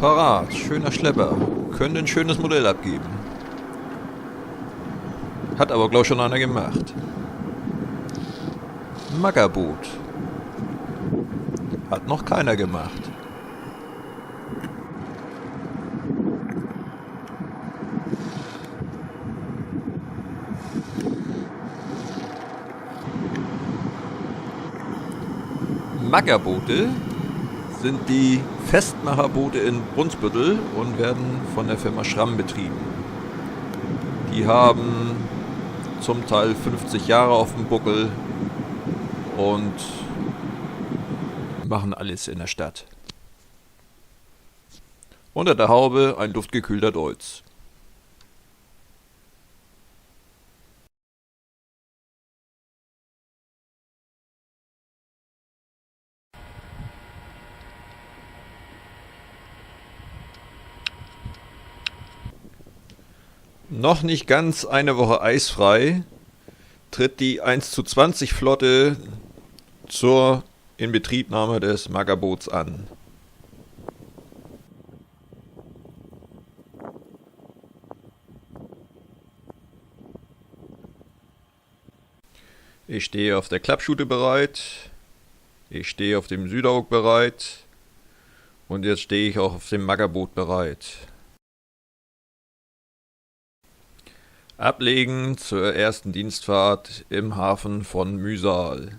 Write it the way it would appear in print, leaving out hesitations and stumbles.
parat, schöner Schlepper. Könnte ein schönes Modell abgeben. Hat aber, glaub ich, schon einer gemacht. Maggerboot. Hat noch keiner gemacht. Maggerboote sind die Festmacherboote in Brunsbüttel und werden von der Firma Schramm betrieben. Die haben zum Teil 50 Jahre auf dem Buckel und machen alles in der Stadt. Unter der Haube ein luftgekühlter Deutz. Noch nicht ganz eine Woche eisfrei tritt die 1:20 Flotte zur Inbetriebnahme des Maggerboots an. Ich stehe auf der Klappschute bereit, ich stehe auf dem Südaug bereit und jetzt stehe ich auch auf dem Maggerboot bereit. Ablegen zur ersten Dienstfahrt im Hafen von Mühsal.